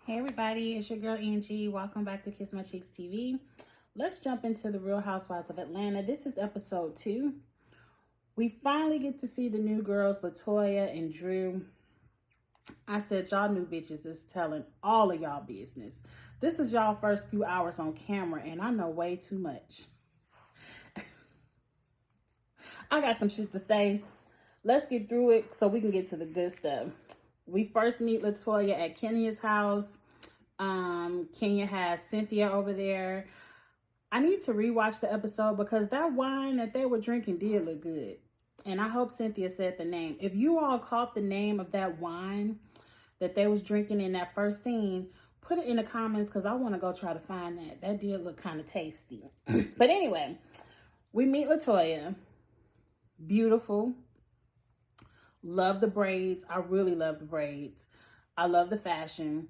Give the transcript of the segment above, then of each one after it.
Hey everybody, it's your girl Angie. Welcome back to Kiss My Cheeks TV. Let's jump into the Real Housewives of Atlanta. This is episode 2. We finally get to see the new girls, Latoya and Drew. I said y'all new bitches is telling all of y'all business. This is y'all first few hours on camera and I know way too much. I got some shit to say. Let's get through it so we can get to the good stuff. We first meet Latoya at Kenya's house. Kenya has Cynthia over there. I need to rewatch the episode because that wine that they were drinking did look good. And I hope Cynthia said the name. If you all caught the name of that wine that they was drinking in that first scene, put it in the comments because I want to go try to find that. That did look kind of tasty. But anyway, we meet Latoya. Beautiful. Love the braids. I really love the braids. I love the fashion.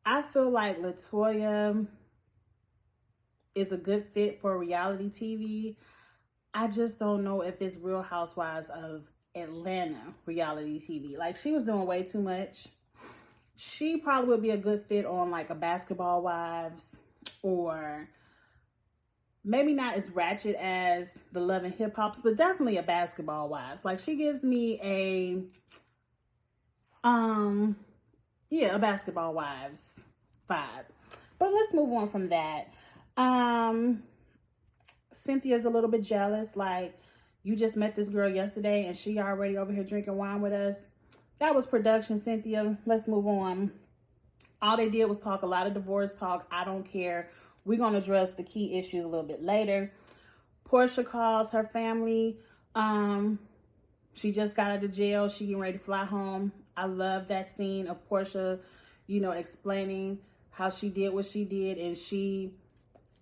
I feel like Latoya is a good fit for reality TV. I just don't know if it's Real Housewives of Atlanta reality TV. Like, she was doing way too much. She probably would be a good fit on like a Basketball Wives, or maybe not as ratchet as the Love and Hip Hops, but definitely a Basketball Wives. Like, she gives me a Basketball Wives vibe. But let's move on from that. Cynthia's a little bit jealous. Like, you just met this girl yesterday and she already over here drinking wine with us. That was production, Cynthia. Let's move on. All they did was talk a lot of divorce talk. I don't care. We're going to address the key issues a little bit later. Portia calls her family. She just got out of jail. She getting ready to fly home. I love that scene of Portia, explaining how she did what she did, and she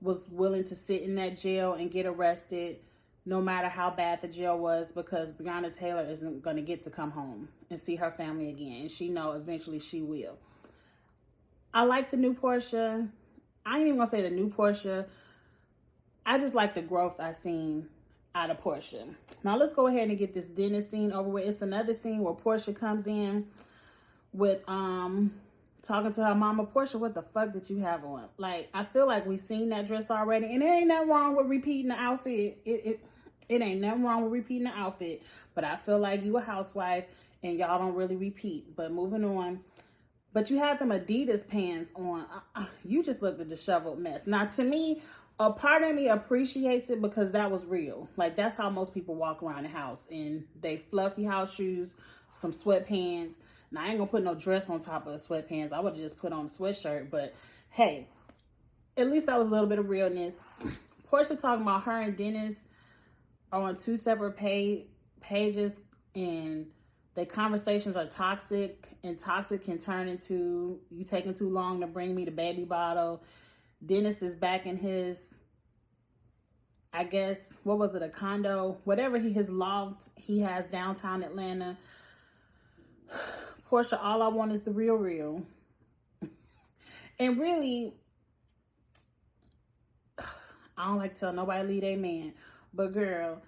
was willing to sit in that jail and get arrested no matter how bad the jail was, because Breonna Taylor isn't going to get to come home and see her family again. And she know eventually she will. I like the new Portia. I ain't even going to say the new Portia. I just like the growth I seen out of Portia. Now let's go ahead and get this dinner scene over with. It's another scene where Portia comes in with talking to her mama. Portia, what the fuck did you have on? Like, I feel like we seen that dress already, and there ain't nothing wrong with repeating the outfit. It ain't nothing wrong with repeating the outfit, but I feel like you a housewife and y'all don't really repeat. But moving on. But you had them Adidas pants on. You just looked a disheveled mess. Now, to me, a part of me appreciates it because that was real. Like, that's how most people walk around the house, in they fluffy house shoes, some sweatpants. Now, I ain't gonna put no dress on top of the sweatpants. I would have just put on a sweatshirt. But hey, at least that was a little bit of realness. Portia talking about her and Dennis are on 2 separate pages, and their conversations are toxic, and toxic can turn into you taking too long to bring me the baby bottle. Dennis is back in his, I guess, what was it, a condo? Whatever his loft he has downtown Atlanta. Portia, all I want is the real. And really, I don't like to tell nobody leave their man. But girl,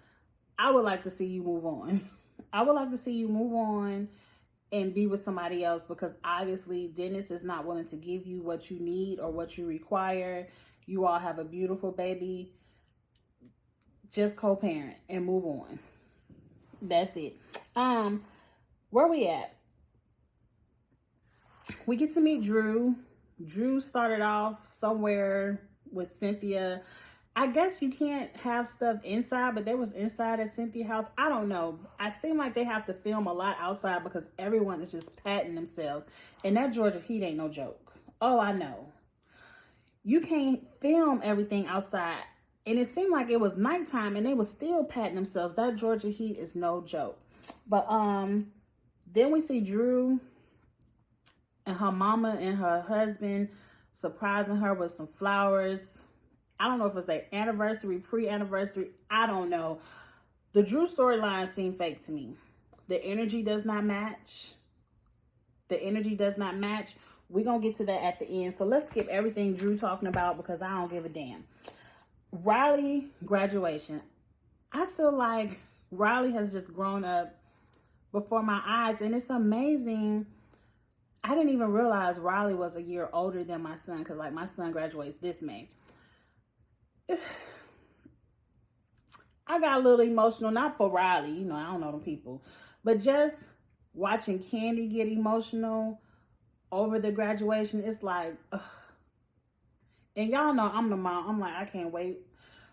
I would like to see you move on. I would like to see you move on and be with somebody else, because obviously Dennis is not willing to give you what you need or what you require. You all have a beautiful baby. Just co-parent and move on. That's it. Where we at? We get to meet Drew. Drew started off somewhere with Cynthia. I guess you can't have stuff inside, but they was inside at Cynthia's house. I don't know. I seem like they have to film a lot outside because everyone is just patting themselves. And that Georgia heat ain't no joke. Oh, I know. You can't film everything outside. And it seemed like it was nighttime and they was still patting themselves. That Georgia heat is no joke. But then we see Drew and her mama and her husband surprising her with some flowers. I don't know if it's their anniversary, pre-anniversary. I don't know. The Drew storyline seemed fake to me. The energy does not match. We're going to get to that at the end. So let's skip everything Drew talking about because I don't give a damn. Riley graduation. I feel like Riley has just grown up before my eyes. And it's amazing I didn't even realize Riley was a year older than my son, because like my son graduates this May. I got a little emotional, not for Riley, you know, I don't know them people, but just watching Candy get emotional over the graduation. It's like, ugh. And y'all know I'm the mom. I'm like, I can't wait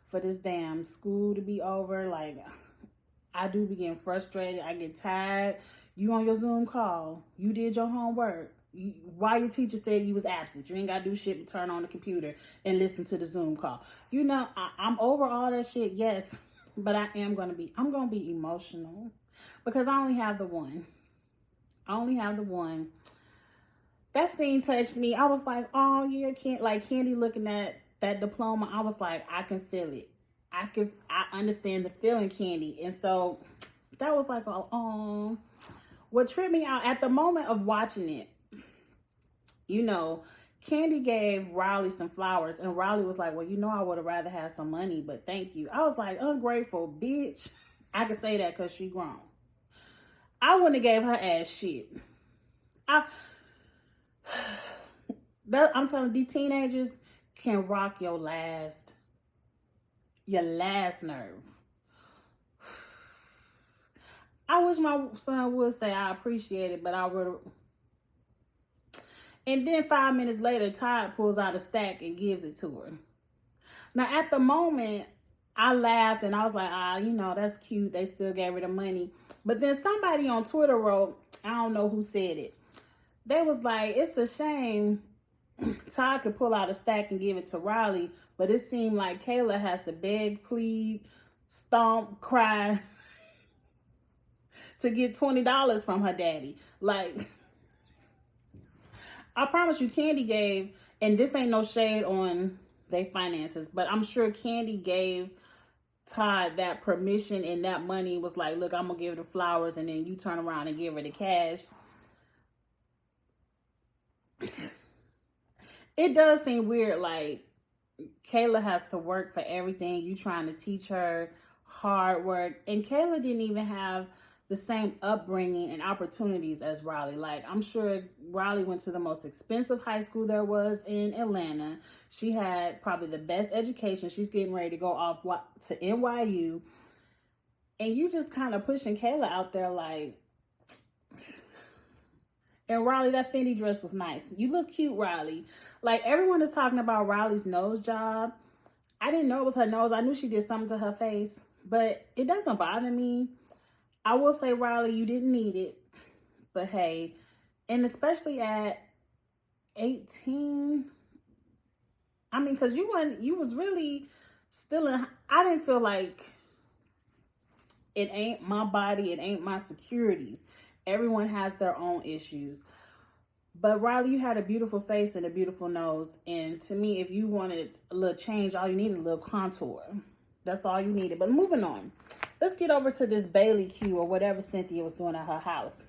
for this damn school to be over. Like, I do be getting frustrated. I get tired. You on your Zoom call. You did your homework. Why your teacher said you was absent? You ain't got to do shit but turn on the computer and listen to the Zoom call. You know, I'm over all that shit, yes. But I'm going to be emotional. Because I only have the one. I only have the one. That scene touched me. I was like, oh yeah, Candy looking at that diploma. I was like, I can feel it. I understand the feeling, Candy. And so that was like, oh. What tripped me out at the moment of watching it, you know, Candy gave Riley some flowers, and Riley was like, well, you know, I would have rather had some money, but thank you. I was like, ungrateful bitch. I can say that because she grown. I wouldn't have gave her ass shit. I'm telling you, these teenagers can rock your last nerve. I wish my son would say I appreciate it, but I would. And then 5 minutes later, Todd pulls out a stack and gives it to her. Now, at the moment, I laughed and I was like, you know, that's cute. They still gave her the money. But then somebody on Twitter wrote, I don't know who said it. They was like, it's a shame Todd could pull out a stack and give it to Riley, but it seemed like Kayla has to beg, plead, stomp, cry to get $20 from her daddy. Like, I promise you, Candy gave, and this ain't no shade on their finances, but I'm sure Candy gave Todd that permission, and that money was like, look, I'm going to give her the flowers, and then you turn around and give her the cash. It does seem weird, like, Kayla has to work for everything. You trying to teach her hard work. And Kayla didn't even have the same upbringing and opportunities as Riley. Like, I'm sure Riley went to the most expensive high school there was in Atlanta. She had probably the best education. She's getting ready to go off to NYU. And you just kind of pushing Kayla out there like... And Riley, that Fendi dress was nice. You look cute, Riley. Like, everyone is talking about Riley's nose job. I didn't know it was her nose. I knew she did something to her face. But it doesn't bother me. I will say, Riley, you didn't need it. But hey, and especially at 18. I mean, because you was really still in... I didn't feel like it ain't my body. It ain't my securities. Everyone has their own issues. But Riley, you had a beautiful face and a beautiful nose. And to me, if you wanted a little change, all you need is a little contour. That's all you needed. But moving on. Let's get over to this Bailey Q or whatever Cynthia was doing at her house.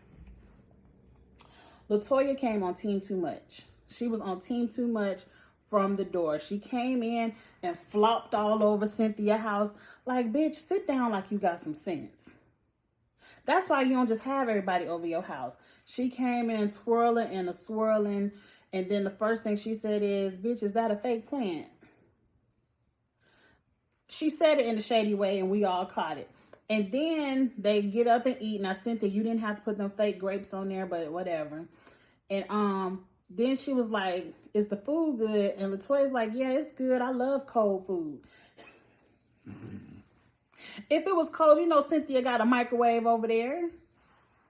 LaToya came on Team Too Much. She was on Team Too Much from the door. She came in and flopped all over Cynthia's house. Like, bitch, sit down like you got some sense. That's why you don't just have everybody over your house. She came in twirling and a swirling. And then the first thing she said is, bitch, is that a fake plant? She said it in a shady way and we all caught it. And then they get up and eat. Now, Cynthia, you didn't have to put them fake grapes on there, but whatever. And then she was like, is the food good? And LaToya's like, yeah, it's good. I love cold food. If it was cold, you know Cynthia got a microwave over there.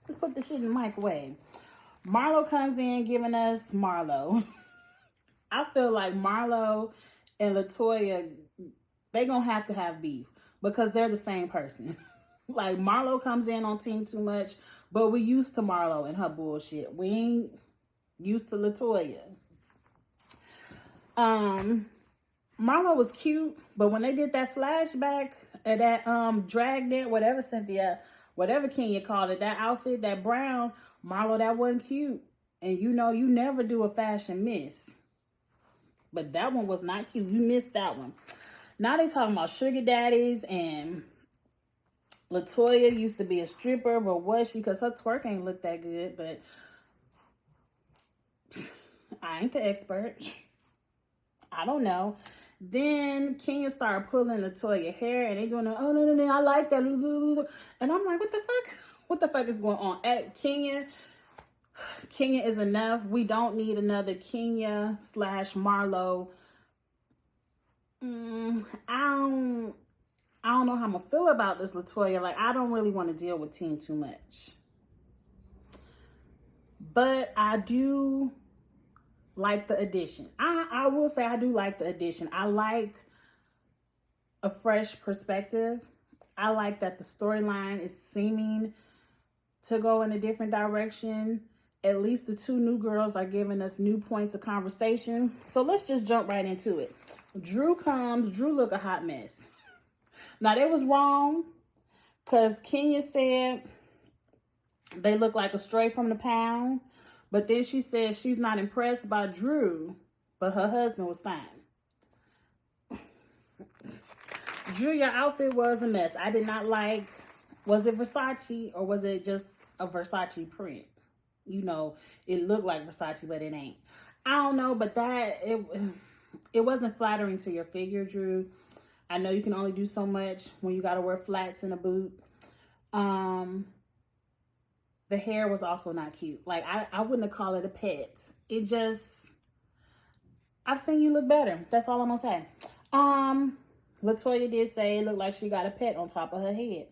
Just put the shit in the microwave. Marlo comes in giving us Marlo. I feel like Marlo and LaToya, they gonna have to have beef because they're the same person. Like, Marlo comes in on Team Too Much, but we used to Marlo and her bullshit. We ain't used to LaToya. Marlo was cute, but when they did that flashback of that dragnet, whatever Kenya called it, that outfit, that brown, Marlo, that wasn't cute. And you know, you never do a fashion miss. But that one was not cute. You missed that one. Now they talking about sugar daddies, and LaToya used to be a stripper, but was she? Because her twerk ain't look that good. But I ain't the expert. I don't know. Then Kenya started pulling LaToya hair and they doing, oh, no, I like that. And I'm like, what the fuck? What the fuck is going on? Kenya is enough. We don't need another Kenya / Marlo. I don't know how I'm gonna feel about this, LaToya. Like, I don't really want to deal with Team too much. But I do like the addition. I will say I do like the addition. I like a fresh perspective. I like that the storyline is seeming to go in a different direction. At least the two new girls are giving us new points of conversation. So let's just jump right into it. Drew look a hot mess. Now, they was wrong because Kenya said they look like a stray from the pound. But then she said she's not impressed by Drew, but her husband was fine. Drew, your outfit was a mess. I did not like, was it Versace or was it just a Versace print? You know, it looked like Versace, but it ain't. I don't know, but it wasn't flattering to your figure, Drew. I know you can only do so much when you got to wear flats and a boot. The hair was also not cute. Like, I wouldn't have called it a pet. It just, I've seen you look better. That's all I'm going to say. LaToya did say it looked like she got a pet on top of her head.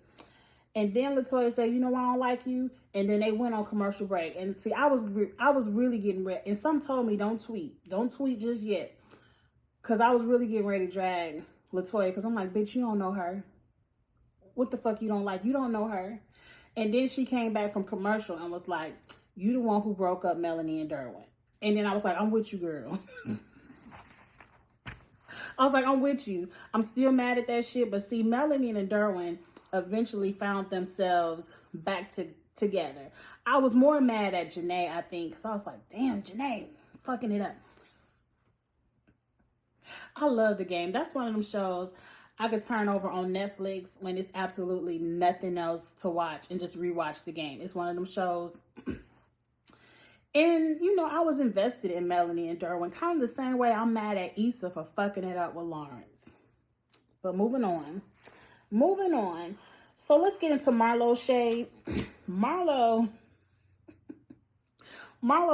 And then LaToya said, you know, I don't like you. And then they went on commercial break. And see, I was really getting ready. And some told me, don't tweet. Don't tweet just yet. Because I was really getting ready to drag LaToya. Because I'm like, bitch, you don't know her. What the fuck you don't like? You don't know her. And then she came back from commercial and was like, you the one who broke up Melanie and Derwin. And then I was like, I'm with you, girl. I was like, I'm with you. I'm still mad at that shit. But see, Melanie and Derwin eventually found themselves back together. I was more mad at Janae, I think. Because I was like, damn, Janae, fucking it up. I love the game. That's one of them shows I could turn over on Netflix when it's absolutely nothing else to watch and just rewatch the game. It's one of them shows. And, you know, I was invested in Melanie and Derwin. Kind of the same way I'm mad at Issa for fucking it up with Lawrence. But moving on. So let's get into Marlo's shade. Marlo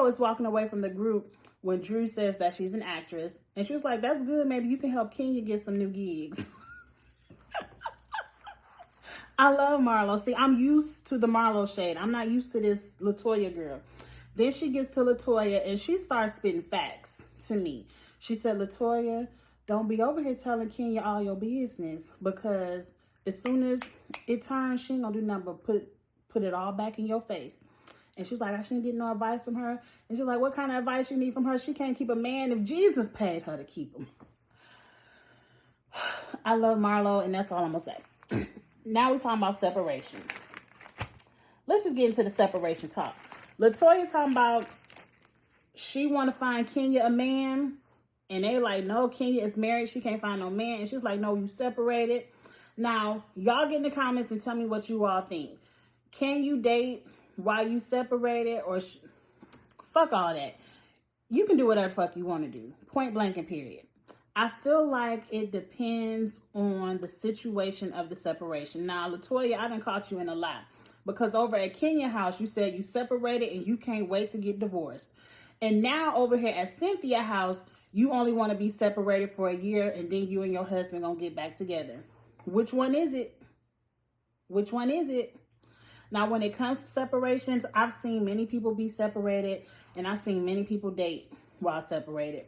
is walking away from the group when Drew says that she's an actress. And she was like, that's good. Maybe you can help Kenya get some new gigs. I love Marlo. See, I'm used to the Marlo shade. I'm not used to this LaToya girl. Then she gets to LaToya and she starts spitting facts to me. She said, LaToya, don't be over here telling Kenya all your business, because as soon as it turns, she ain't gonna do nothing but put it all back in your face. And she's like, I shouldn't get no advice from her. And she's like, what kind of advice you need from her? She can't keep a man if Jesus paid her to keep him. I love Marlo, and that's all I'm gonna say. Now we're talking about separation. Let's just get into the separation talk. LaToya talking about she want to find Kenya a man. And they like, no, Kenya is married. She can't find no man. And she's like, no, you separated. Now, y'all get in the comments and tell me what you all think. Can you date while you separated? Or fuck all that. You can do whatever fuck you want to do. Point blank and period. I feel like it depends on the situation of the separation. Now, LaToya, I done caught you in a lie. Because over at Kenya house, you said you separated and you can't wait to get divorced. And now over here at Cynthia house, you only want to be separated for a year and then you and your husband gonna get back together. Which one is it? Which one is it? Now, when it comes to separations, I've seen many people be separated and I've seen many people date while separated.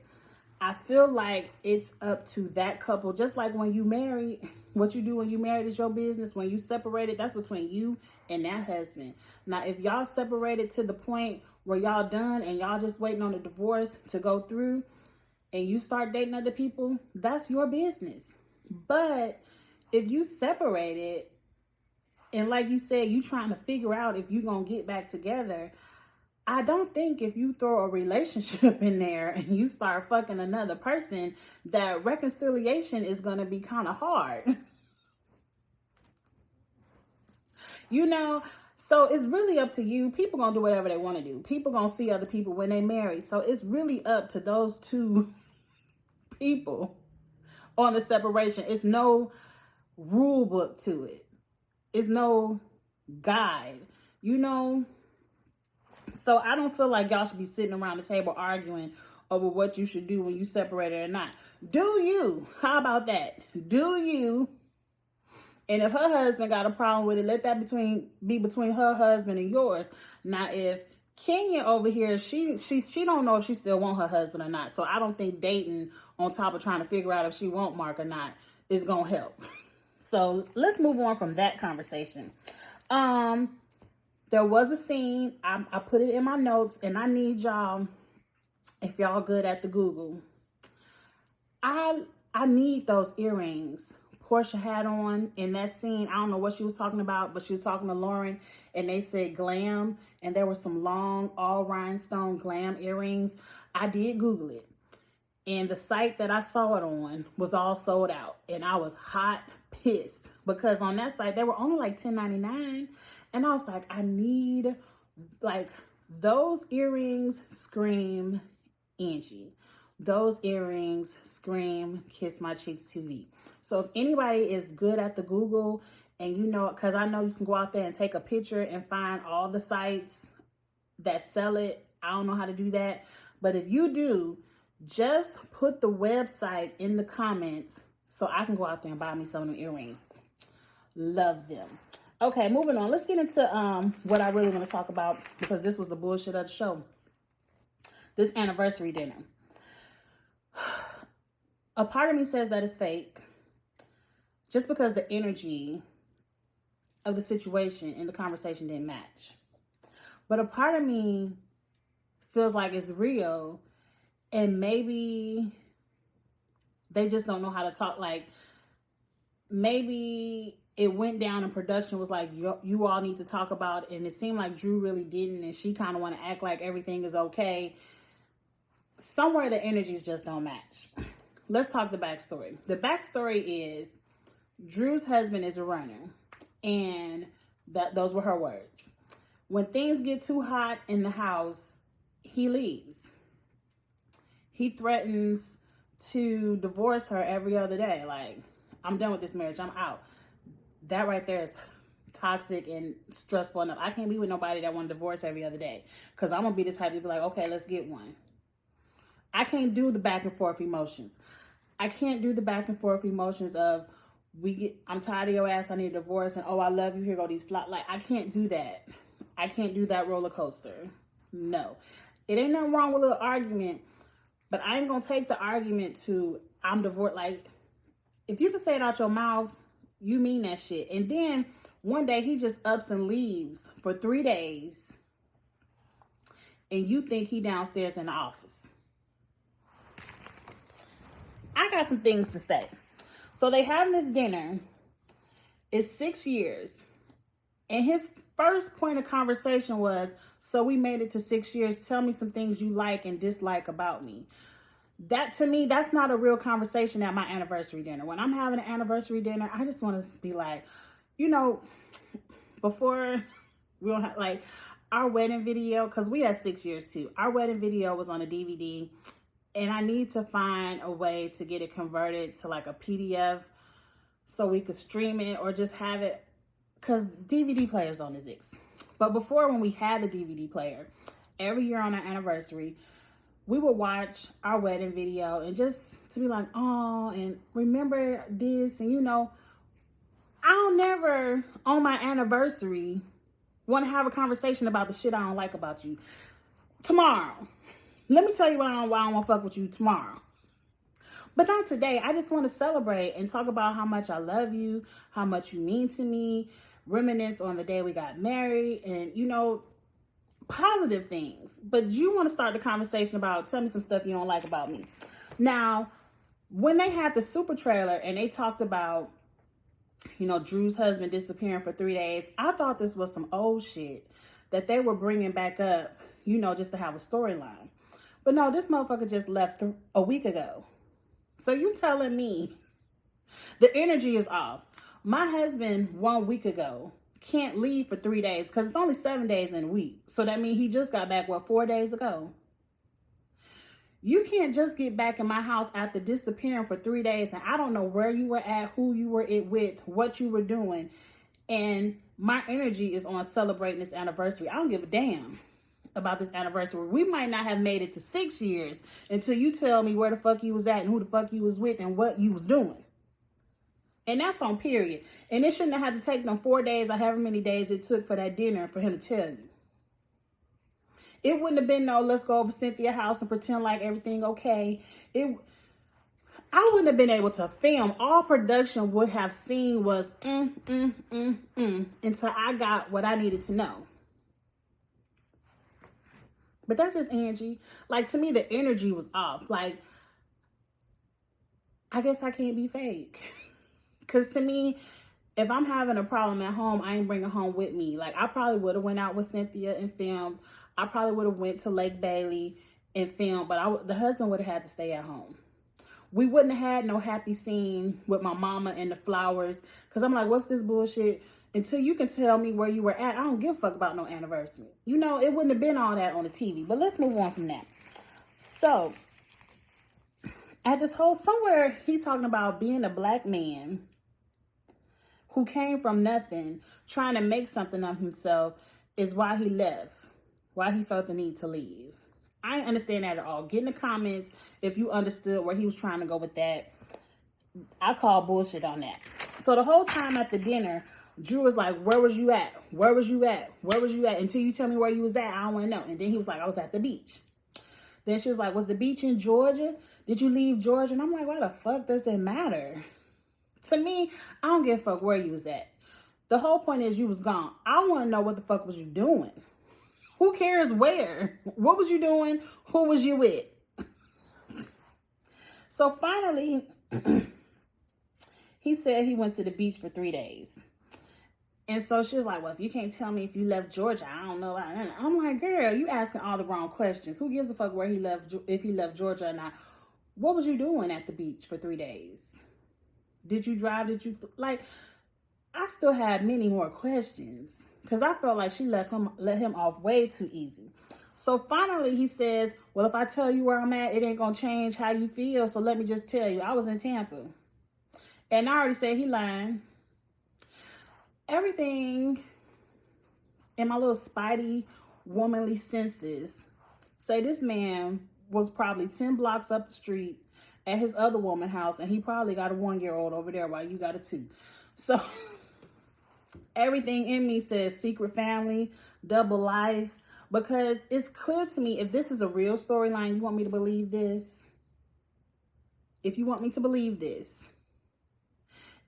I feel like it's up to that couple. Just like when you married, what you do when you married is your business. When you separated, that's between you and that husband. Now, if y'all separated to the point where y'all done and y'all just waiting on the divorce to go through and you start dating other people, that's your business. But if you separated and like you said, you trying to figure out if you're going to get back together, I don't think if you throw a relationship in there and you start fucking another person, that reconciliation is going to be kind of hard. You know, So it's really up to you. People gonna do whatever they want to do. People gonna see other people when they marry. So it's really up to those two people on the separation. It's no rule book to it. It's no guide. You know, so I don't feel like y'all should be sitting around the table arguing over what you should do when you separated or not. Do you? How about that? Do you? And if her husband got a problem with it, let that be between her husband and yours. Now, if Kenya over here, she don't know if she still want her husband or not. So I don't think dating on top of trying to figure out if she want Mark or not is gonna help. So let's move on from that conversation. There was a scene. I put it in my notes, and I need y'all, if y'all good at the Google. I need those earrings Portia had on in that scene. I don't know what she was talking about, but she was talking to Lauren, and they said glam, and there were some long, all rhinestone glam earrings. I did Google it, and the site that I saw it on was all sold out, and I was hot pissed because on that site they were only like $10.99, and I was like, I need, like, those earrings scream Angie. Those earrings scream Kiss My Cheeks TV. So if anybody is good at the Google, and you know, because I know you can go out there and take a picture and find all the sites that sell it. I don't know how to do that. But if you do, just put the website in the comments so I can go out there and buy me some of them earrings. Love them. Okay, moving on. Let's get into what I really want to talk about, because this was the bullshit of the show. This anniversary dinner. A part of me says that it's fake just because the energy of the situation and the conversation didn't match. But a part of me feels like it's real, and maybe they just don't know how to talk. Like, maybe it went down and production was like, you all need to talk about it, and it seemed like Drew really didn't, and she kind of want to act like everything is okay. Somewhere the energies just don't match. Let's talk the backstory. The backstory is Drew's husband is a runner, and those were her words. When things get too hot in the house, he leaves. He threatens to divorce her every other day. Like, I'm done with this marriage. I'm out. That right there is toxic and stressful enough. I can't be with nobody that want to divorce every other day, because I'm going to be this type to be like, okay, let's get one. I can't do the back and forth emotions. I can't do the back and forth emotions of, I'm tired of your ass, I need a divorce, and oh, I love you, here go these fly. Like, I can't do that. I can't do that roller coaster. No. It ain't nothing wrong with a little argument, but I ain't gonna take the argument to, I'm divorced. Like, if you can say it out your mouth, you mean that shit. And then one day he just ups and leaves for 3 days, and you think he downstairs in the office. I got some things to say. So they having this dinner. It's 6 years. And his first point of conversation was, so we made it to 6 years. Tell me some things you like and dislike about me. That, to me, that's not a real conversation at my anniversary dinner. When I'm having an anniversary dinner, I just want to be like, you know, before we don't have, like, our wedding video, because we had 6 years too. Our wedding video was on a DVD. And I need to find a way to get it converted to like a PDF so we could stream it or just have it, because DVD players don't exist. But before, when we had a DVD player, every year on our anniversary, we would watch our wedding video and just to be like, oh, and remember this. And, you know, I'll never on my anniversary want to have a conversation about the shit I don't like about you. Tomorrow. Let me tell you why I don't want to fuck with you tomorrow. But not today. I just want to celebrate and talk about how much I love you, how much you mean to me, reminisce on the day we got married, and, you know, positive things. But you want to start the conversation about, tell me some stuff you don't like about me. Now, when they had the super trailer and they talked about, you know, Drew's husband disappearing for 3 days, I thought this was some old shit that they were bringing back up, you know, just to have a storyline. But no, this motherfucker just left a week ago. So you telling me the energy is off. My husband 1 week ago can't leave for 3 days because it's only 7 days in a week. So that means he just got back, what, 4 days ago? You can't just get back in my house after disappearing for 3 days and I don't know where you were at, who you were with, what you were doing. And my energy is on celebrating this anniversary. I don't give a damn about this anniversary. We might not have made it to 6 years until you tell me where the fuck you was at and who the fuck you was with and what you was doing. And that's on period. And it shouldn't have had to take them 4 days or however many days it took for that dinner for him to tell you. It wouldn't have been no, let's go over Cynthia's house and pretend like everything okay. I wouldn't have been able to film. All production would have seen was until I got what I needed to know. But that's just Angie. Like, to me, the energy was off. Like, I guess I can't be fake. Because to me, if I'm having a problem at home, I ain't bringing home with me. Like, I probably would have went out with Cynthia and filmed. I probably would have went to Lake Bailey and filmed. But the husband would have had to stay at home. We wouldn't have had no happy scene with my mama and the flowers. Because I'm like, what's this bullshit? Until you can tell me where you were at, I don't give a fuck about no anniversary. You know, it wouldn't have been all that on the TV. But let's move on from that. So, at this whole, somewhere he talking about being a black man who came from nothing, trying to make something of himself, is why he left. Why he felt the need to leave. I didn't understand that at all. Get in the comments if you understood where he was trying to go with that. I call bullshit on that. So the whole time at the dinner, Drew was like, where was you at? Where was you at? Where was you at? Until you tell me where you was at, I don't want to know. And then he was like, I was at the beach. Then she was like, was the beach in Georgia? Did you leave Georgia? And I'm like, why the fuck does it matter? To me, I don't give a fuck where you was at. The whole point is you was gone. I want to know what the fuck was you doing. Who cares where? What was you doing? Who was you with? So finally, he said he went to the beach for 3 days. And so she was like, well, if you can't tell me if you left Georgia, I don't know. I'm like, girl, you asking all the wrong questions. Who gives a fuck where he left, if he left Georgia or not? What was you doing at the beach for 3 days? Did you drive? Like, I still had many more questions because I felt like she let him off way too easy. So finally he says, well, if I tell you where I'm at, it ain't going to change how you feel. So let me just tell you, I was in Tampa. And I already said he lying. Everything in my little spidey womanly senses say this man was probably 10 blocks up the street at his other woman house. And he probably got a 1-year-old over there while you got a 2. So everything in me says secret family, double life, because it's clear to me if this is a real storyline, you want me to believe this? If you want me to believe this,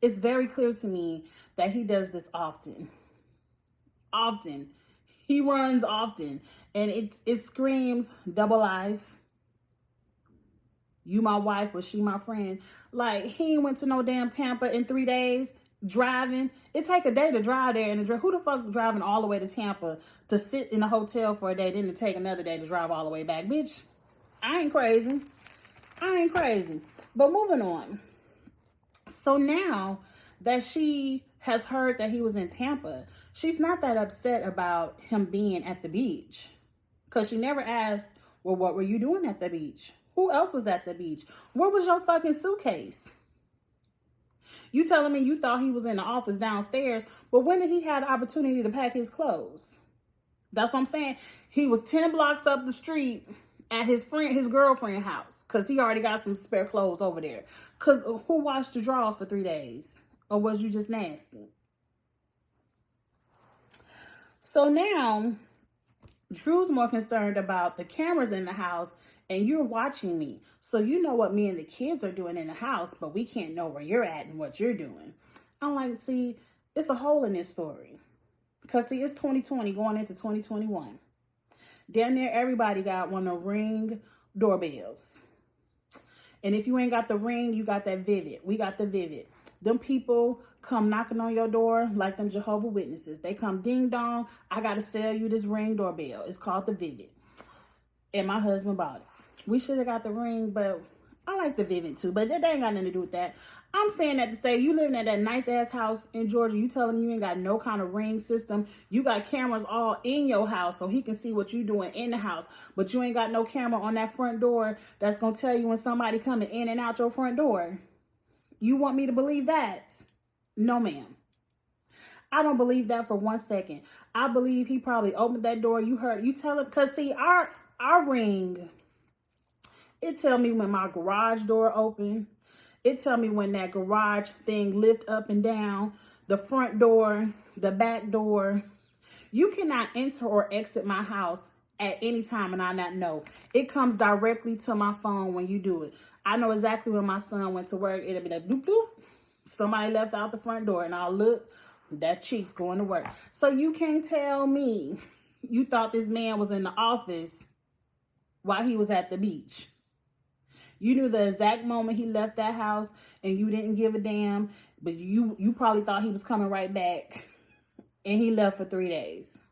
it's very clear to me that he does this often. Often. He runs often. And it screams double life. You my wife, but she my friend. Like, he ain't went to no damn Tampa in 3 days. Driving, it take a day to drive there, and who the fuck driving all the way to Tampa to sit in a hotel for a day, then to take another day to drive all the way back? Bitch, I ain't crazy. But moving on. So now that she has heard that he was in Tampa, she's not that upset about him being at the beach, because she never asked, well, what were you doing at the beach? Who else was at the beach? Where was your fucking suitcase? You telling me you thought he was in the office downstairs, but when did he have the opportunity to pack his clothes? That's what I'm saying. He was 10 blocks up the street at his girlfriend's house, because he already got some spare clothes over there. Because who washed your drawers for 3 days? Or was you just nasty? So now, Drew's more concerned about the cameras in the house, and you're watching me. So you know what me and the kids are doing in the house, but we can't know where you're at and what you're doing. I'm like, see, it's a hole in this story. Because, see, it's 2020 going into 2021. Down there, everybody got one of the Ring doorbells. And if you ain't got the Ring, you got that Vivid. We got the Vivid. Them people come knocking on your door like them Jehovah Witnesses. They come ding dong. I got to sell you this Ring doorbell. It's called the Vivid. And my husband bought it. We should have got the Ring, but I like the Vivid too, but that ain't got nothing to do with that. I'm saying that to say you living at that nice ass house in Georgia. You telling me you ain't got no kind of ring system. You got cameras all in your house so he can see what you doing in the house. But you ain't got no camera on that front door that's going to tell you when somebody coming in and out your front door. You want me to believe that? No, ma'am. I don't believe that for 1 second. I believe he probably opened that door. You heard, you tell him, because see, our ring, it tell me when my garage door open. It tell me when that garage thing lift up and down, the front door, the back door. You cannot enter or exit my house at any time and I not know. It comes directly to my phone when you do it. I know exactly when my son went to work. It'll be like, bloop, bloop. Somebody left out the front door and I'll look, that cheek's going to work. So you can't tell me you thought this man was in the office while he was at the beach. You knew the exact moment he left that house and you didn't give a damn, but you probably thought he was coming right back and he left for 3 days.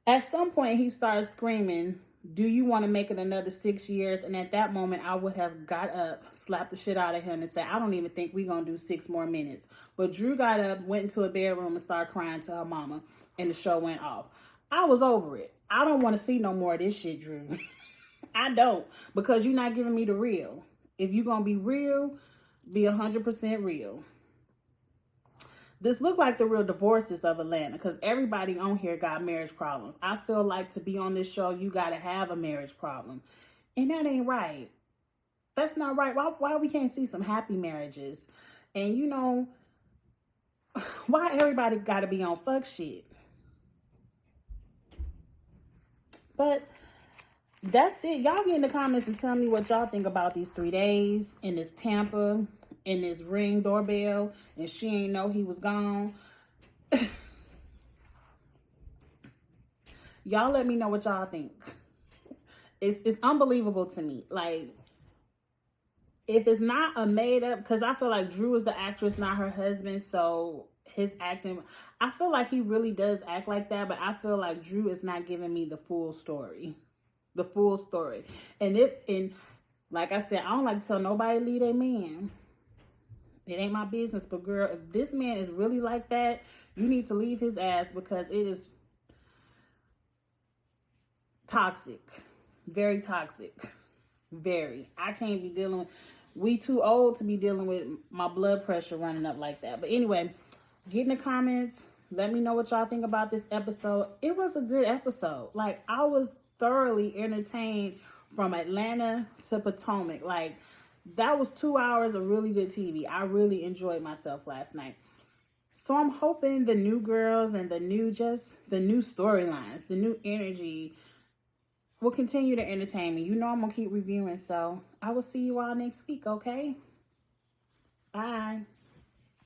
At some point, he started screaming, do you want to make it another 6 years? And at that moment, I would have got up, slapped the shit out of him and said, I don't even think we're going to do 6 more minutes. But Drew got up, went into a bedroom and started crying to her mama and the show went off. I was over it. I don't want to see no more of this shit, Drew. I don't, because you're not giving me the real. If you're going to be real, be 100% real. This look like the real divorces of Atlanta because everybody on here got marriage problems. I feel like to be on this show, you got to have a marriage problem. And that ain't right. That's not right. Why we can't see some happy marriages? And you know, why everybody got to be on fuck shit? But that's it. Y'all get in the comments and tell me what y'all think about these 3 days in this Tampa, in this Ring doorbell, and she ain't know he was gone. Y'all let me know what y'all think. It's unbelievable to me. Like, if it's not a made up, because I feel like Drew is the actress, not her husband, so his acting, I feel like he really does act like that, but I feel like Drew is not giving me the full story. The full story. And like I said, I don't like to tell nobody to leave their man. It ain't my business. But girl, if this man is really like that, you need to leave his ass because it is toxic. Very toxic. Very. I can't be dealing with, we too old to be dealing with my blood pressure running up like that. But anyway, get in the comments. Let me know what y'all think about this episode. It was a good episode. Like, I was thoroughly entertained from Atlanta to Potomac. Like, that was 2 hours of really good TV. I really enjoyed myself last night. So I'm hoping the new girls and the new storylines, the new energy will continue to entertain me. You know I'm going to keep reviewing. So I will see you all next week, okay? Bye.